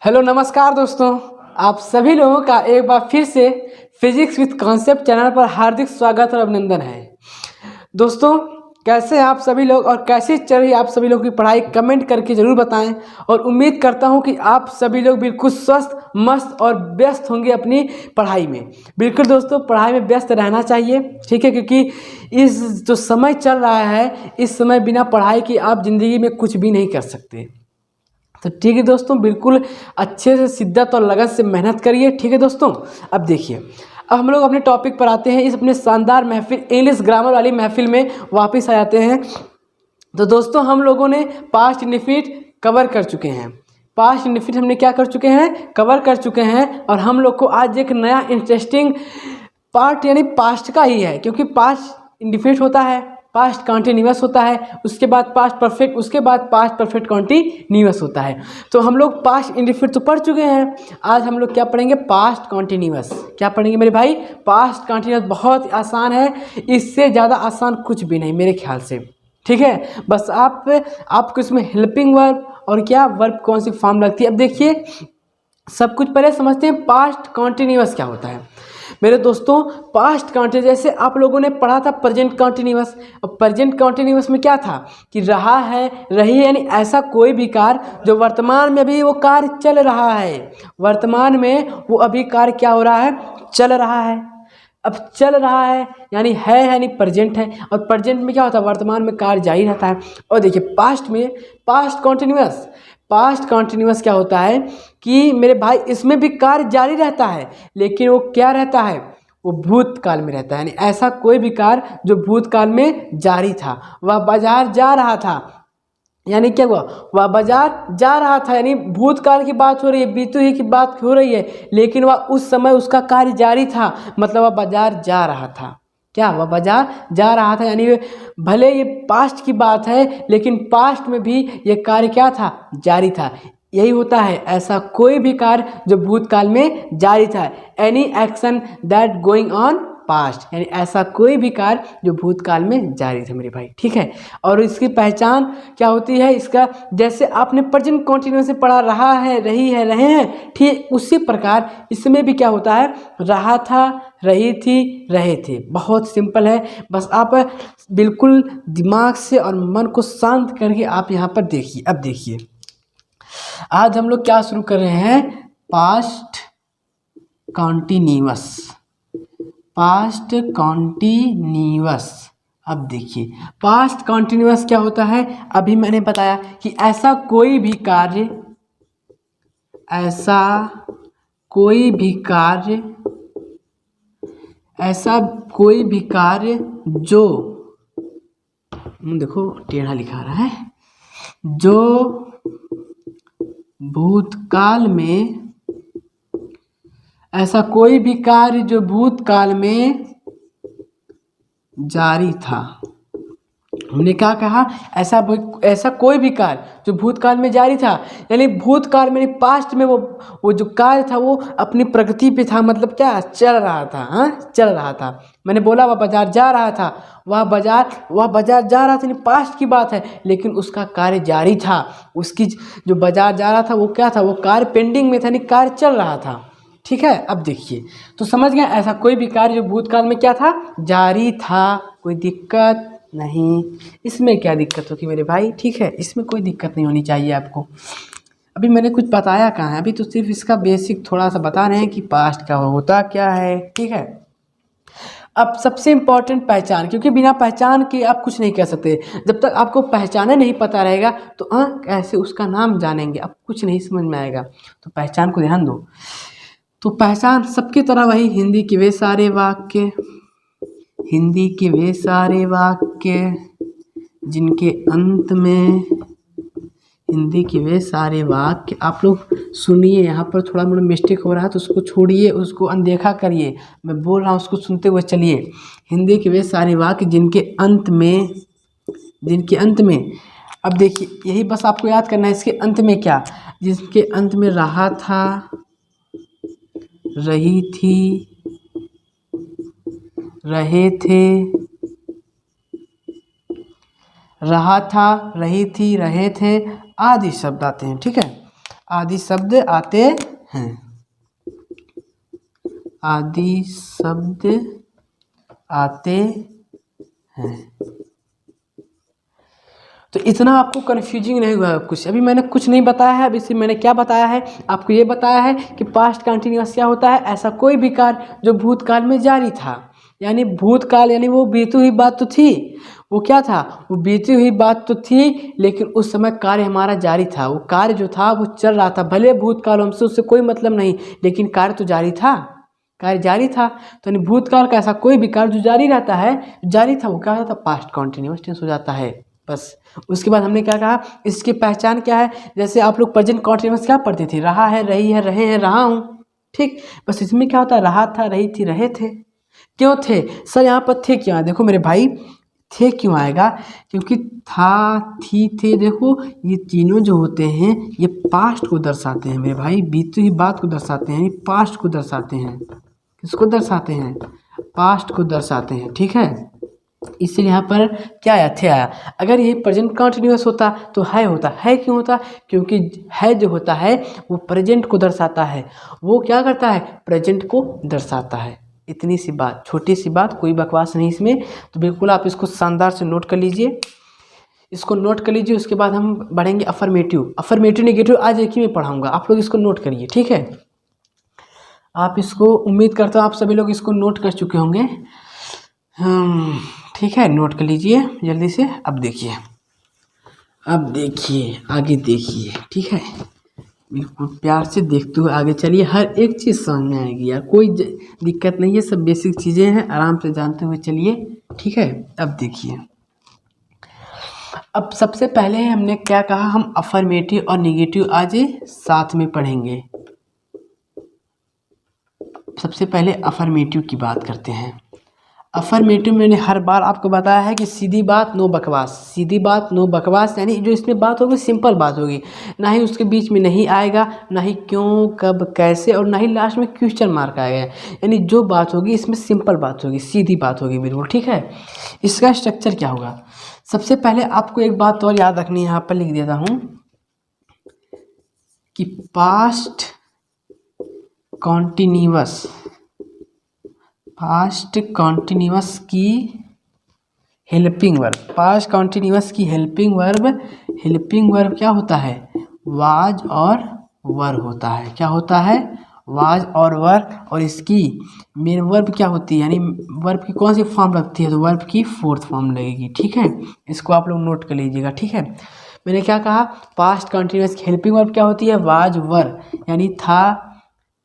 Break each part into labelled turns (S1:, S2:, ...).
S1: Hello नमस्कार दोस्तों, आप सभी लोगों का एक बार फिर से फिजिक्स विद कॉन्सेप्ट चैनल पर हार्दिक स्वागत और अभिनंदन है। दोस्तों, कैसे हैं आप सभी लोग और कैसे चल रही है आप सभी लोगों की पढ़ाई, कमेंट करके ज़रूर बताएं। और उम्मीद करता हूं कि आप सभी लोग बिल्कुल स्वस्थ, मस्त और व्यस्त होंगे अपनी पढ़ाई में। बिल्कुल दोस्तों, पढ़ाई में व्यस्त रहना चाहिए, ठीक है, क्योंकि इस जो समय चल रहा है, इस समय बिना पढ़ाई के आप ज़िंदगी में कुछ भी नहीं कर सकते। तो ठीक है दोस्तों, बिल्कुल अच्छे से शिद्दत और लगन से मेहनत करिए। ठीक है दोस्तों, अब देखिए, अब हम लोग अपने टॉपिक पर आते हैं। इस अपने शानदार महफिल, इंग्लिश ग्रामर वाली महफिल में वापस आ जाते हैं। तो दोस्तों, हम लोगों ने पास्ट इंडेफिनिट कवर कर चुके हैं। पास्ट इंडेफिनिट हमने क्या कर चुके हैं, कवर कर चुके हैं। और हम लोग को आज एक नया इंटरेस्टिंग पार्ट यानी पास्ट का ही है, क्योंकि पास्ट इंडेफिनिट होता है, पास्ट कॉन्टिन्यूअस होता है, उसके बाद पास्ट परफेक्ट, उसके बाद पास्ट परफेक्ट कॉन्टिन्यूअस होता है। तो हम लोग पास्ट इंडेफिनिट तो पढ़ चुके हैं, आज हम लोग क्या पढ़ेंगे, पास्ट कॉन्टिन्यूअस। क्या पढ़ेंगे मेरे भाई, पास्ट कॉन्टिन्यूअस। बहुत आसान है, इससे ज़्यादा आसान कुछ भी नहीं मेरे ख्याल से। ठीक है, बस आपको इसमें हेल्पिंग वर्ब और क्या वर्ब कौन सी फॉर्म लगती है। अब देखिए, सब कुछ पहले समझते हैं पास्ट कॉन्टिन्यूअस क्या होता है। मेरे दोस्तों, पास्ट कॉन्टिन्यूअस, जैसे आप लोगों ने पढ़ा था प्रेजेंट कॉन्टिन्यूअस। अब प्रेजेंट कॉन्टिन्यूअस में क्या था कि रहा है, रही है, यानी ऐसा कोई भी कार्य जो वर्तमान में अभी वो कार्य चल रहा है। वर्तमान में वो अभी कार्य क्या हो रहा है, चल रहा है। अब चल रहा है यानी है यानी प्रेजेंट है। और प्रेजेंट में क्या होता है, वर्तमान में कार्य जारी रहता है। और देखिए, पास्ट में पास्ट कॉन्टिन्यूअस, पास्ट कॉन्टिन्यूअस क्या होता है कि मेरे भाई इसमें भी कार्य जारी रहता है, लेकिन वो क्या रहता है, वो भूतकाल में रहता है। यानी ऐसा कोई भी कार्य जो भूतकाल में जारी था। वह बाजार जा रहा था, यानी क्या हुआ, वह बाजार जा रहा था, यानी भूतकाल की बात हो रही है, बीते हुए की बात हो रही है, लेकिन वह उस समय उसका कार्य जारी था, मतलब वह बाजार जा रहा था। क्या, वह बाजार जा रहा था, यानी भले ये पास्ट की बात है, लेकिन पास्ट में भी ये कार्य क्या था, जारी था। यही होता है, ऐसा कोई भी कार्य जो भूतकाल में जारी था। Any action that going on past, यानी ऐसा कोई भी कार्य जो भूतकाल में जारी था मेरे भाई। ठीक है, और इसकी पहचान क्या होती है, इसका जैसे आपने प्रेजेंट कॉन्टिन्यूअस से पढ़ा, रहा है, रही है, रहे हैं, ठीक उसी प्रकार इसमें भी क्या होता है, रहा था, रही थी, रहे थे। बहुत सिंपल है, बस आप बिल्कुल दिमाग से और मन को शांत करके आप यहाँ पर देखिए। अब देखिए, आज हम लोग क्या शुरू कर रहे हैं, पास्ट कॉन्टिन्यूअस, पास्ट कॉन्टिन्यूअस। अब देखिए, पास्ट कॉन्टिन्यूअस क्या होता है, अभी मैंने बताया कि ऐसा कोई भी कार्य, ऐसा कोई भी कार्य, ऐसा कोई भी कार्य जो, देखो टेढ़ा लिखा रहा है, जो भूतकाल में, ऐसा कोई भी कार्य जो भूतकाल में जारी था। हमने क्या कहा, ऐसा कोई भी कार्य जो भूतकाल में जारी था, यानी भूतकाल में, पास्ट में वो जो कार्य था वो अपनी प्रगति पे था, मतलब क्या, चल रहा था। हाँ, चल रहा था। मैंने बोला वह बाजार जा रहा था, वह बाजार जा रहा था, यानी पास्ट की बात है, लेकिन उसका कार्य जारी था। उसकी जो बाजार जा रहा था वो क्या था, वो कार्य पेंडिंग में था, यानी कार्य चल रहा था। ठीक है, अब देखिए, तो समझ गए, ऐसा कोई भी कार्य जो भूतकाल में क्या था, जारी था। कोई दिक्कत नहीं, इसमें क्या दिक्कत होगी मेरे भाई। ठीक है, इसमें कोई दिक्कत नहीं होनी चाहिए आपको। अभी मैंने कुछ बताया कहाँ है, अभी तो सिर्फ इसका बेसिक थोड़ा सा बता रहे हैं कि पास्ट का होता क्या है। ठीक है, अब सबसे इम्पोर्टेंट पहचान, क्योंकि बिना पहचान के आप कुछ नहीं कह सकते। जब तक आपको पहचाने नहीं पता रहेगा तो कैसे उसका नाम जानेंगे, आप कुछ नहीं समझ में आएगा। तो पहचान को ध्यान दो। तो पहचान सबकी तरह वही, हिंदी के वे सारे वाक्य, हिंदी के वे सारे वाक्य जिनके अंत में, हिंदी के वे सारे वाक्य। आप लोग सुनिए, यहाँ पर थोड़ा मोड़ा मिस्टेक हो रहा है तो उसको छोड़िए, उसको अनदेखा करिए, मैं बोल रहा हूँ उसको सुनते हुए चलिए। हिंदी के वे सारे वाक्य जिनके अंत में, जिनके अंत में, अब देखिए यही बस आपको याद करना है, इसके अंत में क्या, जिसके अंत में रहा था, रही थी, रहे थे, रहा था, रही थी, रहे थे आदि शब्द आते हैं। ठीक है, आदि शब्द आते हैं, आदि शब्द आते हैं। तो इतना आपको कन्फ्यूजिंग नहीं हुआ कुछ, अभी मैंने कुछ नहीं बताया है। अभी सिर्फ मैंने क्या बताया है, आपको ये बताया है कि पास्ट कंटिन्यूअस क्या होता है, ऐसा कोई भी कार्य जो भूतकाल में जारी था, यानी भूतकाल यानी वो बीती हुई बात तो थी, वो क्या था, वो बीती हुई बात तो थी, लेकिन उस समय कार्य हमारा जारी था, वो कार्य जो था वो चल रहा था, भले भूतकाल हमसे उससे कोई मतलब नहीं, लेकिन कार्य तो जारी था, कार्य जारी था। तो यानी भूतकाल का ऐसा कोई भी कार्य जो जारी रहता है, जारी था, वो क्या होता है, पास्ट कंटिन्यूअस टेंस हो जाता है। बस उसके बाद हमने क्या कहा, इसकी पहचान क्या है, जैसे आप लोग प्रेजेंट कंटिन्यूअस क्या पढ़ते थे, रहा है, रही है, रहे हैं, रहा हूँ, ठीक। बस इसमें क्या होता है, रहा था, रही थी, रहे थे। क्यों थे सर, यहाँ पर थे क्यों आए, देखो मेरे भाई, थे क्यों आएगा, क्योंकि था, थी, थे, देखो ये तीनों जो होते हैं ये पास्ट को दर्शाते हैं मेरे भाई, बीती हुई बात को दर्शाते हैं, पास्ट को दर्शाते हैं। किसको दर्शाते हैं, पास्ट को दर्शाते हैं, ठीक है। इसलिए यहाँ पर क्या आया, थे आया। अगर ये प्रेजेंट कंटिन्यूअस होता तो है होता, है क्यों होता, क्योंकि है जो होता है वो प्रेजेंट को दर्शाता है, वो क्या करता है, प्रेजेंट को दर्शाता है। इतनी सी बात, छोटी सी बात, कोई बकवास नहीं इसमें। तो बिल्कुल आप इसको शानदार से नोट कर लीजिए, इसको नोट कर लीजिए। उसके बाद हम बढ़ेंगे अफर्मेटिव, अफर्मेटिव नेगेटिव आज एक ही में पढ़ाऊँगा, आप लोग इसको नोट करिए, ठीक है। आप इसको, उम्मीद करता हूँ आप सभी लोग इसको नोट कर चुके होंगे, ठीक है, नोट कर लीजिए जल्दी से। अब देखिए, अब देखिए, आगे देखिए, ठीक है, बिल्कुल प्यार से देखते हुए आगे चलिए, हर एक चीज़ समझ में आएगी यार, कोई दिक्कत नहीं है, सब बेसिक चीज़ें हैं, आराम से जानते हुए चलिए, ठीक है। अब देखिए, अब सबसे पहले हमने क्या कहा, हम अफर्मेटिव और नेगेटिव आज साथ में पढ़ेंगे। सबसे पहले अफर्मेटिव की बात करते हैं। अफर्मेटिव मैंने हर बार आपको बताया है कि सीधी बात नो बकवास, सीधी बात नो बकवास, यानी जो इसमें बात होगी सिंपल बात होगी, ना ही उसके बीच में नहीं आएगा, ना ही क्यों, कब, कैसे, और ना ही लास्ट में क्वेश्चन मार्क आएगा। यानी जो बात होगी इसमें सिंपल बात होगी, सीधी बात होगी बिल्कुल, ठीक है। इसका स्ट्रक्चर क्या होगा, सबसे पहले आपको एक बात और याद रखनी है, यहाँ पर लिख देता हूँ कि पास्ट कॉन्टिन्यूअस, पास्ट कॉन्टिन्यूअस की हेल्पिंग वर्ब, पास्ट कॉन्टिन्यूअस की हेल्पिंग वर्ब, हेल्पिंग वर्ब क्या होता है, वाज और वर होता है। क्या होता है, वाज और वर, और इसकी मेन वर्ब क्या होती है, यानी वर्ब की कौन सी फॉर्म लगती है, तो वर्ब की फोर्थ फॉर्म लगेगी, ठीक है। इसको आप लोग नोट कर लीजिएगा, ठीक है। मैंने क्या कहा, पास्ट कॉन्टिन्यूअस की हेल्पिंग वर्ब क्या होती है, वाज वर, यानी था,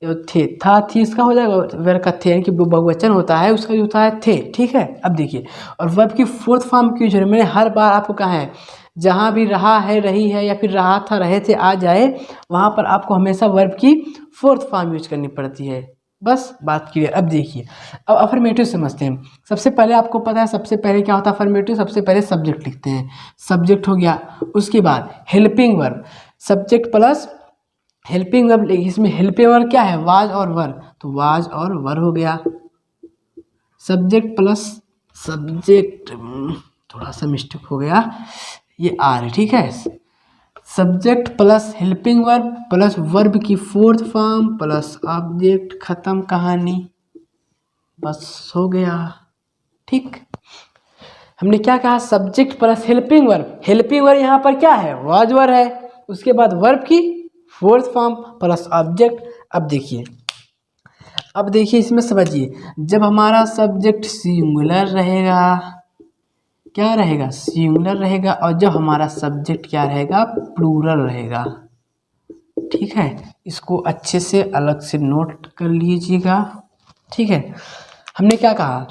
S1: थे, था, थी, इसका हो जाएगा वर्ब का थे, यानी कि बहुवचन होता है उसका जो होता है थे, ठीक है। अब देखिए, और वर्ब की फोर्थ फॉर्म क्यों जरूरी, मैंने हर बार आपको कहा है, जहाँ भी रहा है, रही है, या फिर रहा था, रहे थे आ जाए, वहाँ पर आपको हमेशा वर्ब की फोर्थ फॉर्म यूज करनी पड़ती है। बस बात क्लियर। अब देखिए, अब अफर्मेटिव समझते हैं। सबसे पहले आपको पता है सबसे पहले क्या होता है अफर्मेटिव, सबसे पहले सब्जेक्ट लिखते हैं, सब्जेक्ट हो गया, उसके बाद helping verb, subject plus helping verb, इसमें हेल्पिंग वर्ब क्या है, वाज और वर, तो वाज और वर हो गया, सब्जेक्ट प्लस सब्जेक्ट, थोड़ा सा मिस्टेक हो गया, ये आर है, ठीक है। Subject plus helping verb plus verb की फोर्थ फॉर्म प्लस ऑब्जेक्ट, खत्म कहानी, बस हो गया, ठीक। हमने क्या कहा, subject plus helping verb, helping verb यहाँ पर क्या है, वाज वर है, उसके बाद वर्ब की फोर्थ फॉर्म प्लस ऑब्जेक्ट। अब देखिए, अब देखिए इसमें समझिए, जब हमारा सब्जेक्ट सिंगुलर रहेगा, क्या रहेगा, सिंगुलर रहेगा, और जब हमारा सब्जेक्ट क्या रहेगा, प्लूरल रहेगा, ठीक है। इसको अच्छे से अलग से नोट कर लीजिएगा, ठीक है। हमने क्या कहा,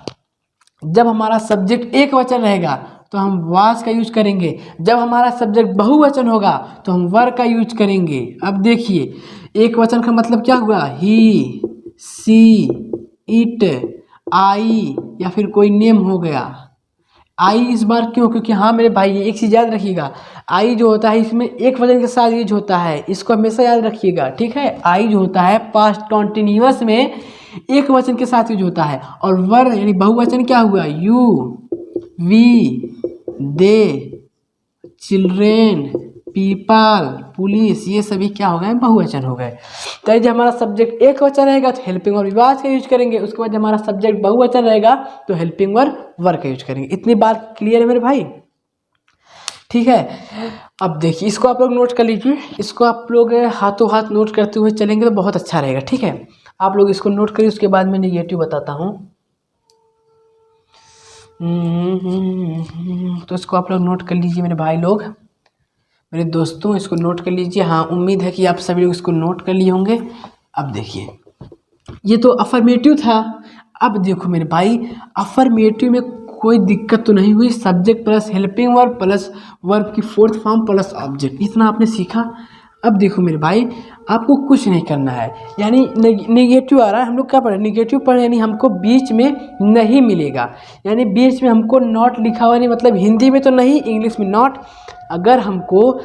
S1: जब हमारा सब्जेक्ट एक वचन रहेगा तो हम वाज का यूज करेंगे, जब हमारा सब्जेक्ट बहुवचन होगा तो हम वर का यूज करेंगे। अब देखिए, एक वचन का मतलब क्या हुआ, ही, सी, इट, आई, या फिर कोई नेम हो गया। आई इस बार क्यों, क्योंकि हाँ मेरे भाई एक चीज़ याद रखिएगा, आई जो होता है इसमें एक वचन के साथ यूज होता है, इसको हमेशा याद रखिएगा, ठीक है। आई जो होता है पास्ट कॉन्टिन्यूअस में एक वचन के साथ यूज होता है, और वर यानी बहुवचन क्या हुआ, you, we, they, children, people, police, ये सभी क्या हो गए, बहुवचन हो गए। तो जब हमारा सब्जेक्ट एक वचन रहेगा तो हेल्पिंग वर्ब विवाज का यूज करेंगे, उसके बाद जब हमारा सब्जेक्ट बहुवचन रहेगा तो हेल्पिंग वर्ब वर का यूज करेंगे। इतनी बात क्लियर है मेरे भाई? ठीक है। अब देखिए इसको आप लोग नोट कर लीजिए, इसको आप लोग हाथों हाथ नोट करते हुए चलेंगे तो बहुत अच्छा रहेगा। ठीक है, आप लोग इसको नोट करिए, उसके बाद मैं निगेटिव बताता हूँ। तो इसको आप लोग नोट कर लीजिए मेरे भाई लोग, मेरे दोस्तों, इसको नोट कर लीजिए। हाँ, उम्मीद है कि आप सभी लोग इसको नोट कर लिए होंगे। अब देखिए, ये तो अफर्मेटिव था। अब देखो मेरे भाई, अफर्मेटिव में कोई दिक्कत तो नहीं हुई, subject plus helping verb plus verb की फोर्थ फॉर्म प्लस ऑब्जेक्ट, इतना आपने सीखा। अब देखो मेरे भाई, आपको कुछ नहीं करना है, यानी नेगेटिव आ रहा है, हम लोग क्या पढ़े, नेगेटिव पढ़े, यानी हमको बीच में नहीं मिलेगा, यानी बीच में हमको नॉट लिखा हुआ नहीं, मतलब हिंदी में तो नहीं, इंग्लिश में नॉट। अगर हमको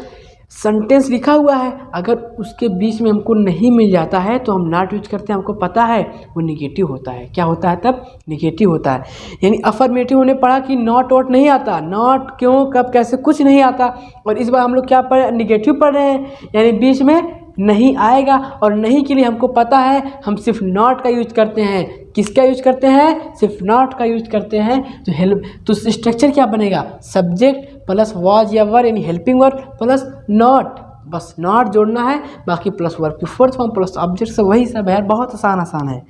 S1: सेंटेंस लिखा हुआ है, अगर उसके बीच में हमको नहीं मिल जाता है तो हम नॉट यूज करते हैं, हमको पता है वो निगेटिव होता है। क्या होता है तब? निगेटिव होता है। यानी अफर्मेटिव होने पढ़ा कि नॉट वॉट नहीं आता, नॉट क्यों कब कैसे कुछ नहीं आता, और इस बार हम लोग क्या पढ़, निगेटिव पढ़ रहे हैं, यानी बीच में नहीं आएगा, और नहीं के लिए हमको पता है, हम सिर्फ नॉट का यूज करते हैं। किसका यूज करते हैं? सिर्फ नॉट का यूज करते हैं। तो तो स्ट्रक्चर क्या बनेगा? सब्जेक्ट प्लस वाज या वर, यानी हेल्पिंग वर्ब प्लस नॉट, बस नॉट जोड़ना है, बाकी प्लस वर्ब की फोर्थ फॉर्म प्लस ऑब्जेक्ट से, वही सब है, बहुत आसान है।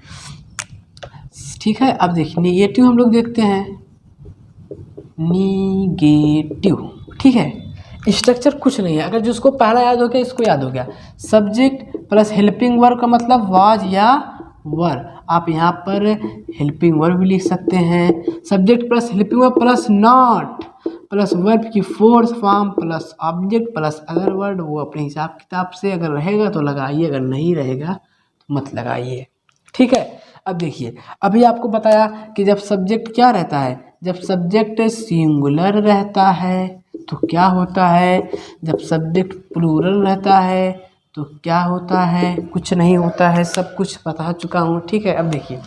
S1: ठीक है, अब देखिए निगेटिव हम लोग देखते हैं, निगेटिव। ठीक है, स्ट्रक्चर कुछ नहीं है, अगर जिसको पहला याद हो गया इसको याद हो गया, सब्जेक्ट प्लस हेल्पिंग वर्ब का मतलब वाज या वर, आप यहाँ पर हेल्पिंग वर्ब भी लिख सकते हैं, subject plus helping verb plus not plus verb की fourth form plus object plus other word, वो अपने हिसाब किताब से, अगर रहेगा तो लगाइए, अगर नहीं रहेगा तो मत लगाइए। ठीक है, अब देखिए, अभी आपको बताया कि जब सब्जेक्ट क्या रहता है, जब सब्जेक्ट सिंगुलर रहता है तो क्या होता है, जब सब्जेक्ट प्लूरल रहता है तो क्या होता है, कुछ नहीं होता है, सब कुछ बता चुका हूँ। ठीक है, अब देखिए,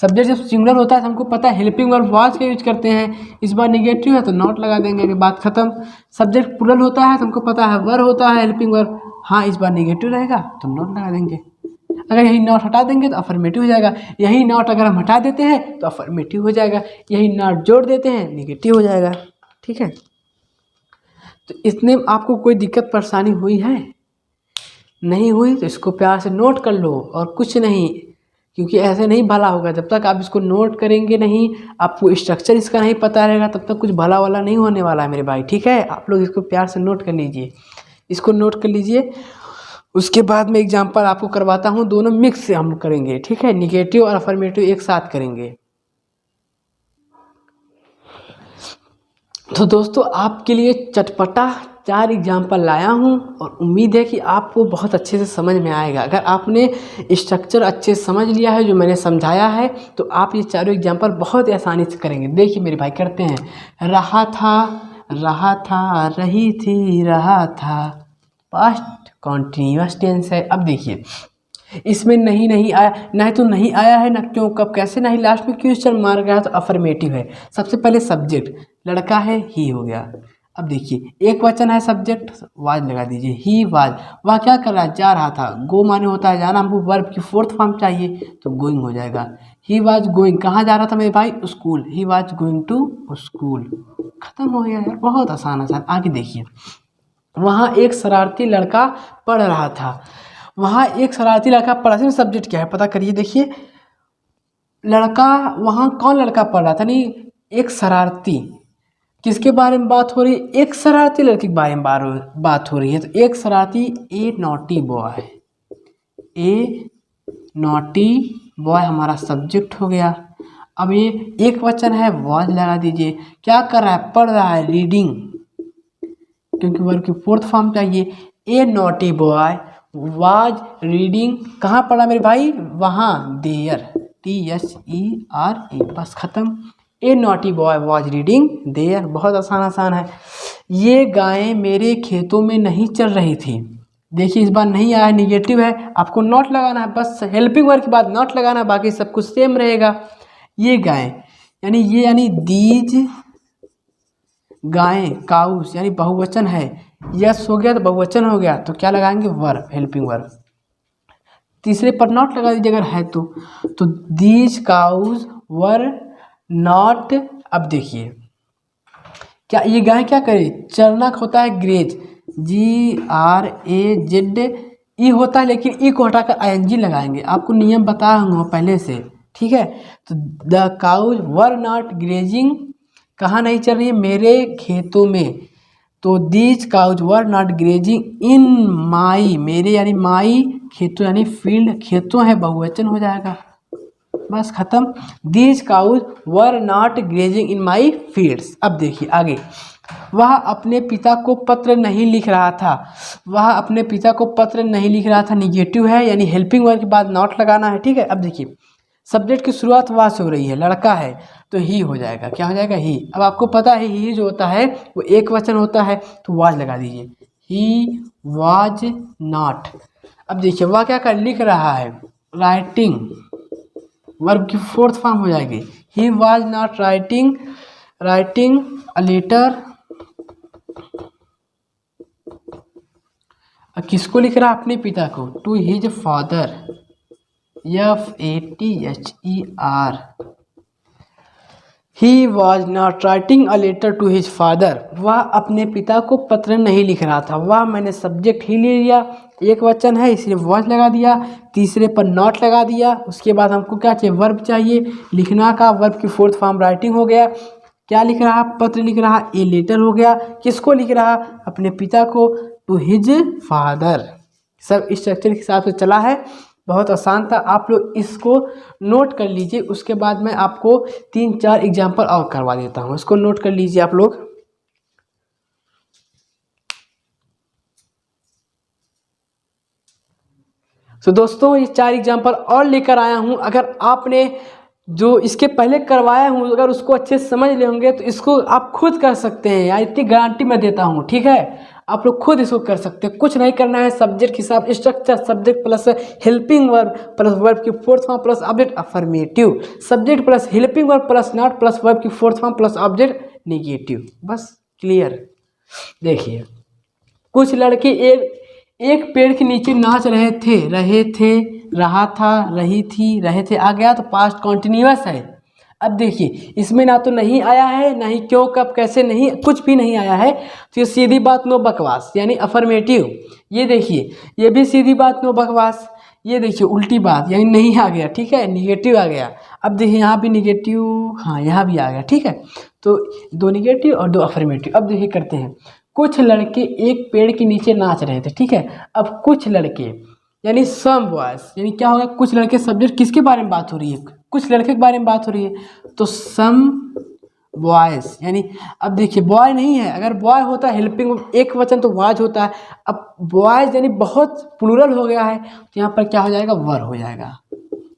S1: सब्जेक्ट जब सिंगुलर होता है तो हमको पता है हेल्पिंग वर्ब वाज का यूज करते हैं, इस बार निगेटिव है तो नॉट लगा देंगे कि बात खत्म। सब्जेक्ट प्लूरल होता है तो हमको पता है वर होता है हेल्पिंग वर्ब, हाँ इस बार निगेटिव रहेगा तो नॉट लगा देंगे। अगर यही नॉट हटा देंगे तो अफर्मेटिव हो जाएगा, यही नॉट अगर हम हटा देते हैं तो अफर्मेटिव हो जाएगा, यही नॉट जोड़ देते हैं निगेटिव हो जाएगा। ठीक है, तो इतने में आपको कोई दिक्कत परेशानी हुई है? नहीं हुई तो इसको प्यार से नोट कर लो, और कुछ नहीं, क्योंकि ऐसे नहीं भला होगा, जब तक आप इसको नोट करेंगे नहीं, आपको स्ट्रक्चर इसका नहीं पता रहेगा, तब तक कुछ भला वाला नहीं होने वाला है मेरे भाई। ठीक है, आप लोग इसको प्यार से नोट कर लीजिए, इसको नोट कर लीजिए। उसके बाद में एग्जाम्पल आपको करवाता हूँ, दोनों मिक्स से हम करेंगे। ठीक है, निगेटिव और अफर्मेटिव एक साथ करेंगे। तो दोस्तों आपके लिए चटपटा 4 एग्जाम्पल लाया हूँ, और उम्मीद है कि आपको बहुत अच्छे से समझ में आएगा। अगर आपने स्ट्रक्चर अच्छे से समझ लिया है जो मैंने समझाया है, तो आप ये चारों एग्जाम्पल बहुत आसानी से करेंगे। देखिए मेरे भाई, करते हैं। रहा था, रही थी, रहा था, पास्ट कॉन्टिन्यूअस टेंस है। अब देखिए, इसमें नहीं आया, ना तो नहीं आया है, ना क्यों कब कैसे, ना ही लास्ट में क्वेश्चन मार्क गया, तो अफर्मेटिव है। सबसे पहले सब्जेक्ट लड़का है, ही हो गया। अब देखिए, एक वचन है, सब्जेक्ट वाज लगा दीजिए, ही वाज, वह क्या कर रहा है, जा रहा था, गो माने होता है जाना, हमको वर्ब की फोर्थ फॉर्म चाहिए तो गोइंग हो जाएगा। ही वाज गोइंग, कहाँ जा रहा था मेरे भाई, school, he was going to school, खत्म हो गया यार, बहुत आसान। आगे देखिए, वहाँ एक शरारती लड़का पढ़ रहा था, वहाँ एक शरारती लड़का पढ़ा था, सब्जेक्ट क्या है पता करिए। देखिए, लड़का, वहाँ कौन लड़का पढ़ रहा था, नहीं एक शरारती, किसके बारे में बात हो रही है, एक शरारती लड़के के बारे में बात हो रही है। तो एक शरारती, ए नॉटी बॉय, ए नॉटी बॉय हमारा सब्जेक्ट हो गया। अब ये एक वचन है, वाज लगा दीजिए, क्या कर रहा है, पढ़ रहा है, रीडिंग, क्योंकि वर्ब की फोर्थ फॉर्म चाहिए। A naughty boy was reading, कहाँ पढ़ा मेरे भाई, वहाँ, देयर, TSERE, बस खत्म। A naughty boy was reading there, बहुत आसान है। ये गायें मेरे खेतों में नहीं चल रही थी। देखिए इस बार नहीं आया, निगेटिव है, आपको नॉट लगाना है, बस हेल्पिंग वर्ब के बाद नॉट लगाना, बाकी सब कुछ सेम रहेगा। ये गायें, यानी ये, यानी दीज गायें, काउस यानी बहुवचन है, यस हो गया तो बहुवचन हो गया, तो क्या लगाएंगे, वर्ब, हेल्पिंग वर्ब। तीसरे पर नॉट लगा दीजिए अगर है तो दीज काउज वर नॉट। अब देखिए क्या ये गाय क्या करे, चरना होता है ग्रेज, GRAZ ई होता है, लेकिन ई को हटाकर ING लगाएंगे, आपको नियम बताया हूँ पहले से, ठीक है। तो the cows were not grazing, कहाँ नहीं चल रही है, मेरे खेतों में, तो these cows were not grazing in my, मेरे यानी माई, खेतों यानी फील्ड, खेतों है बहुवचन हो जाएगा, बस खत्म। These cows were not grazing in my fields. अब देखिए आगे, वह अपने पिता को पत्र नहीं लिख रहा था, वह अपने पिता को पत्र नहीं लिख रहा था, निगेटिव है यानी हेल्पिंग वर्ब के बाद नॉट लगाना है, ठीक है। अब देखिए सब्जेक्ट की शुरुआत वहाँ से हो रही है, लड़का है तो ही हो जाएगा, क्या हो जाएगा, ही। अब आपको पता है ही जो होता है वो एक वचन होता है, तो वाज लगा दीजिए, ही वाज नॉट। अब देखिए वह क्या कर लिख रहा है, राइटिंग, वर्ब की फोर्थ फॉर्म हो जाएगी, he was not writing a letter. किसको लिख रहा है, अपने पिता को, to his father, FATHER। He was not writing a letter to his father, वह अपने पिता को पत्र नहीं लिख रहा था, वह मैंने सब्जेक्ट ही ले लिया, एक वचन है इसलिए वॉज लगा दिया, तीसरे पर नॉट लगा दिया, उसके बाद हमको क्या चाहिए, वर्ब चाहिए, लिखना का, वर्ब की फोर्थ फॉर्म राइटिंग हो गया, क्या लिख रहा, पत्र लिख रहा, ए लेटर हो गया, किसको लिख रहा, अपने पिता को, टू हिज फादर। सब स्ट्रक्चर के हिसाब से चला है, बहुत आसान था, आप लोग इसको नोट कर लीजिए, उसके बाद मैं आपको 3-4 एग्जाम्पल और करवा देता हूँ, इसको नोट कर लीजिए आप लोग। तो दोस्तों ये 4 एग्जाम्पल और लेकर आया हूँ, अगर आपने जो इसके पहले करवाया हूँ अगर उसको अच्छे से समझ ले होंगे तो इसको आप खुद कर सकते हैं, यार इतनी गारंटी मैं देता हूँ, ठीक है। आप लोग खुद इसको कर सकते हैं, कुछ नहीं करना है, सब्जेक्ट के हिसाब structure, subject plus helping verb plus verb की fourth form plus object affirmative, subject plus helping verb plus not plus verb की fourth form plus object negative, बस क्लियर। देखिए कुछ लड़के एक पेड़ के नीचे नाच रहे थे, रहा था, रही थी, रहे थे, आ गया तो पास्ट कॉन्टिन्यूअस है। अब देखिए इसमें ना तो नहीं आया है, ना ही क्यों, कब, कैसे, नहीं, कुछ भी नहीं आया है, तो ये सीधी बात नो बकवास यानी अफर्मेटिव। ये देखिए ये भी सीधी बात नो बकवास, ये देखिए उल्टी बात यानी नहीं आ गया, ठीक है, निगेटिव आ गया। अब देखिए यहाँ भी निगेटिव, हाँ यहाँ भी आ गया, ठीक है, तो 2 निगेटिव और 2 अफर्मेटिव। अब देखिए करते हैं, कुछ लड़के एक पेड़ के नीचे नाच रहे थे, ठीक है। अब कुछ लड़के यानी सम बॉयज, यानी क्या होगा, कुछ लड़के, सब्जेक्ट किसके बारे में बात हो रही है, कुछ लड़के के बारे में बात हो रही है, तो सम बॉयज यानी, अब देखिए बॉय नहीं है, अगर बॉय होता है हेल्पिंग एक वचन तो वाज होता है, अब बॉयज यानी बहुत प्लूरल हो गया है, तो यहाँ पर क्या हो जाएगा, वर हो जाएगा,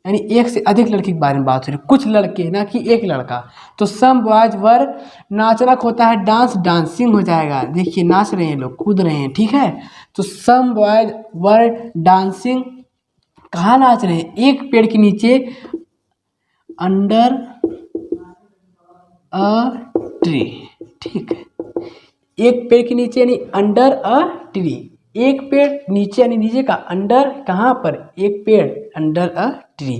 S1: यानी एक से अधिक लड़के के बारे में बात हो रही है, कुछ लड़के ना कि एक लड़का, तो सम बॉयज वर, नाचना होता है डांस, डांसिंग हो जाएगा, देखिए नाच रहे हैं लोग, कूद रहे हैं, ठीक है, तो सम बॉयज वर डांसिंग, कहाँ नाच रहे हैं, एक पेड़ के नीचे, अंडर अ ट्री, ठीक है, एक पेड़ के नीचे यानी अंडर अ ट्री, एक पेड़ नीचे यानी नीचे का, अंडर कहाँ पर, एक पेड़, अंडर अ ट्री।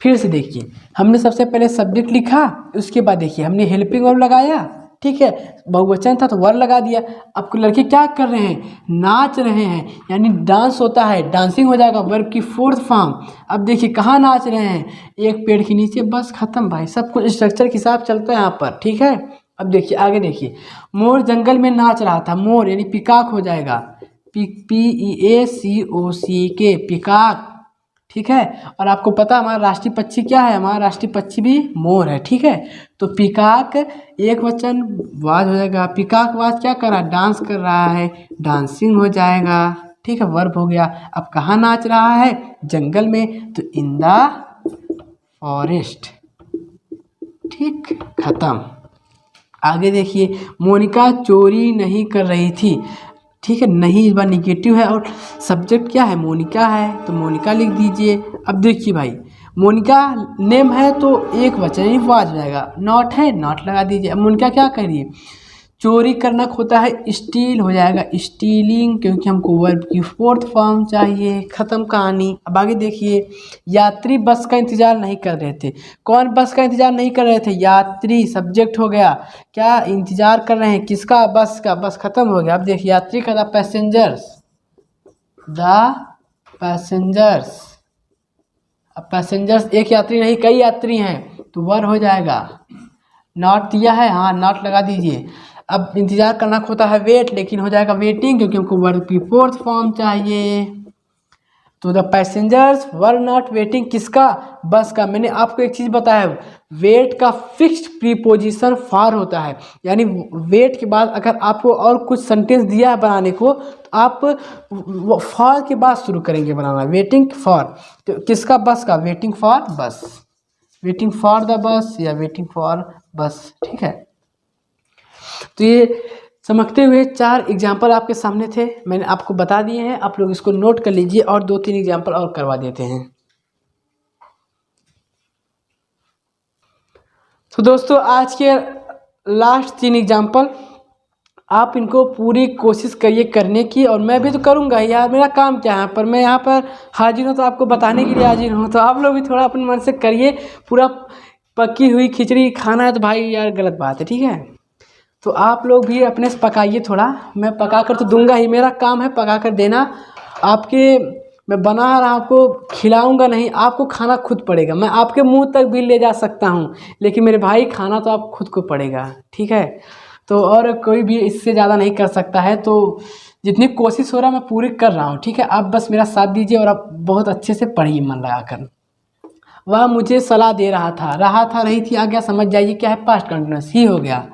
S1: फिर से देखिए हमने सबसे पहले सब्जेक्ट लिखा, उसके बाद देखिए हमने हेल्पिंग वर्ब लगाया, ठीक है, बहुवचन था तो वर्ब लगा दिया। अब लड़के क्या कर रहे हैं, नाच रहे हैं, यानी डांस होता है, डांसिंग हो जाएगा, वर्ब की फोर्थ फॉर्म। अब देखिए कहाँ नाच रहे हैं, एक पेड़ के नीचे, बस खत्म भाई, सब कुछ स्ट्रक्चर के हिसाब चलता है यहाँ पर, ठीक है। अब देखिए आगे देखिए, मोर जंगल में नाच रहा था, मोर यानी पिकॉक हो जाएगा, PEACOCK, पिकॉक, ठीक है। और आपको पता हमारा राष्ट्रीय पक्षी क्या है, हमारा राष्ट्रीय पक्षी भी मोर है, ठीक है। तो पिकॉक एक वचन वाज हो जाएगा, पिकॉक वाज क्या कर रहा है, डांस कर रहा है, डांसिंग हो जाएगा, ठीक है, वर्ब हो गया। अब कहाँ नाच रहा है, जंगल में, तो इन द फॉरेस्ट, ठीक, खत्म। आगे देखिए, मोनिका चोरी नहीं कर रही थी, ठीक है, नहीं इस बार निगेटिव है, और सब्जेक्ट क्या है, मोनिका है, तो मोनिका लिख दीजिए। अब देखिए भाई, मोनिका नेम है तो एक वचन ही वाज हो जाएगा, नॉट है, नॉट लगा दीजिए। अब मोनिका क्या कर रही है, चोरी करना होता है स्टील, हो जाएगा स्टीलिंग, क्योंकि हमको वर्ब की फोर्थ फॉर्म चाहिए। खत्म कहानी। अब आगे देखिए, यात्री बस का इंतजार नहीं कर रहे थे। कौन बस का इंतजार नहीं कर रहे थे? यात्री, सब्जेक्ट हो गया। क्या इंतजार कर रहे हैं? किसका? बस का। बस खत्म हो गया। अब देखिए, यात्री का था पैसेंजर्स, द पैसेंजर्स। अब पैसेंजर्स एक यात्री नहीं, कई यात्री हैं, तो वर हो जाएगा। नॉट दिया है, हाँ नॉट लगा दीजिए। अब इंतजार करना होता है वेट, लेकिन हो जाएगा वेटिंग, क्योंकि हमको वर्ब की फोर्थ फॉर्म चाहिए। तो the passengers were not waiting, किसका? बस का। मैंने आपको एक चीज़ बताया, वेट का फिक्स्ड प्रीपोजिशन फॉर होता है, यानी वेट के बाद अगर आपको और कुछ सेंटेंस दिया है बनाने को, तो आप फॉर के बाद शुरू करेंगे बनाना। वेटिंग फॉर, तो किसका? बस का। वेटिंग फॉर बस, वेटिंग फॉर द बस या वेटिंग फॉर बस, ठीक है। तो ये चमकते हुए 4 एग्जाम्पल आपके सामने थे, मैंने आपको बता दिए हैं। आप लोग इसको नोट कर लीजिए और 2-3 एग्जाम्पल और करवा देते हैं। तो दोस्तों, आज के लास्ट 3 एग्जाम्पल आप इनको पूरी कोशिश करिए करने की, और मैं भी तो करूँगा यार, मेरा काम क्या है पर मैं यहाँ पर हाजिर हूँ तो आपको बताने के लिए हाजिर हूँ। तो आप लोग भी थोड़ा अपने मन से करिए। पूरा पकी हुई खिचड़ी खाना है तो भाई यार गलत बात है, ठीक है। तो आप लोग भी अपने से पकाइए थोड़ा, मैं पका कर तो दूंगा ही, मेरा काम है पका कर देना। आपके मैं बना रहा हूँ, आपको खिलाऊंगा नहीं, आपको खाना खुद पड़ेगा। मैं आपके मुंह तक भी ले जा सकता हूँ, लेकिन मेरे भाई खाना तो आप खुद को पड़ेगा, ठीक है। तो और कोई भी इससे ज़्यादा नहीं कर सकता है। तो जितनी कोशिश हो रहा है मैं पूरी कर रहा हूँ, ठीक है। आप बस मेरा साथ दीजिए और आप बहुत अच्छे से पढ़िए मन लगा कर। वह मुझे सलाह दे रहा था, रही थी आ गया, समझ जाइए क्या है, पास्ट कंटिन्यूअस ही हो गया।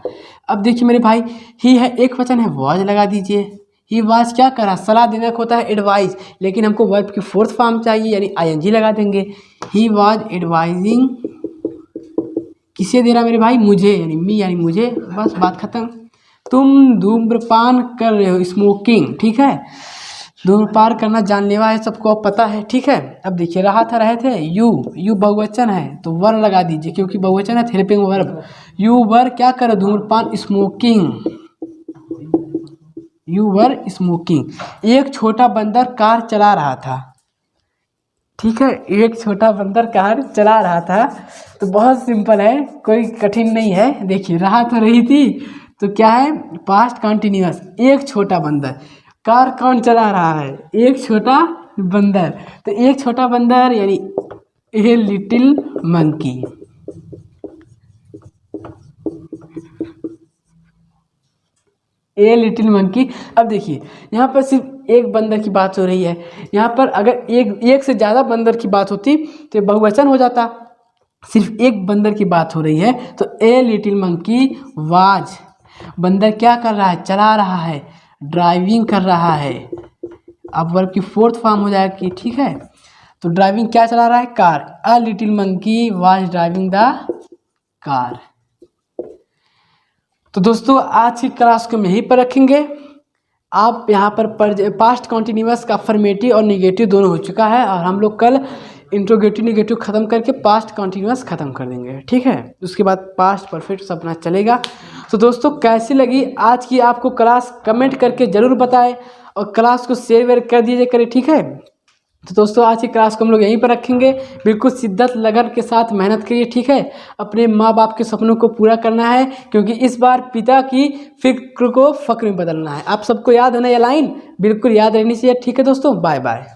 S1: अब देखिए मेरे भाई, ही है एक वचन है, वाज लगा दीजिए। ही वाज क्या करा? सलाह देने को होता है एडवाइस, लेकिन हमको वर्ब की फोर्थ फॉर्म चाहिए, यानी आईएनजी लगा देंगे। ही वाज एडवाइजिंग, किसे दे रहा मेरे भाई? मुझे, यानी मी, यानी मुझे। बस बात खत्म। तुम धूम्रपान कर रहे हो, स्मोकिंग, ठीक है। धूम्रपान करना जानलेवा है, सबको पता है, ठीक है। अब देखिए, रहे थे, यू बहुवचन है तो वर लगा दीजिए, क्योंकि बहुवचन है, हेल्पिंग वर्ब। यू वर क्या करो? धूम्रपान, स्मोकिंग। You were smoking. एक छोटा बंदर कार चला रहा था, ठीक है। एक छोटा बंदर कार चला रहा था, तो बहुत सिंपल है, कोई कठिन नहीं है। देखिए, रहा तो रही थी, तो क्या है? Past continuous. एक छोटा बंदर, कार कौन चला रहा है? एक छोटा बंदर। तो एक छोटा बंदर यानी a little monkey. A little monkey. अब देखिए, यहाँ पर सिर्फ एक बंदर की बात हो रही है। यहाँ पर अगर एक से ज़्यादा बंदर की बात होती तो बहुवचन हो जाता। सिर्फ एक बंदर की बात हो रही है, तो ए लिटिल मंकी वाज, बंदर क्या कर रहा है? चला रहा है, ड्राइविंग कर रहा है। अब वर्ब की फोर्थ फॉर्म हो जाएगी, ठीक है। तो ड्राइविंग क्या चला रहा है? Car. A little monkey was driving the car. तो दोस्तों, आज की क्लास को हम यहीं पर रखेंगे। आप यहाँ पर पास्ट कॉन्टिन्यूअस का अफर्मेटिव और निगेटिव दोनों हो चुका है, और हम लोग कल इंट्रोगेटिव निगेटिव ख़त्म करके पास्ट कॉन्टिन्यूअस ख़त्म कर देंगे, ठीक है। उसके बाद पास्ट परफेक्ट सब अपना चलेगा। तो दोस्तों, कैसी लगी आज की आपको क्लास? कमेंट करके ज़रूर बताएं, और क्लास को शेयर वेयर कर दीजिए करें, ठीक है। तो दोस्तों, आज की क्लास को हम लोग यहीं पर रखेंगे। बिल्कुल शिद्दत लगन के साथ मेहनत करिए, ठीक है। अपने माँ बाप के सपनों को पूरा करना है, क्योंकि इस बार पिता की फिक्र को फक्र में बदलना है। आप सबको याद है ना ये लाइन? बिल्कुल याद रहनी चाहिए, ठीक है दोस्तों। Bye bye.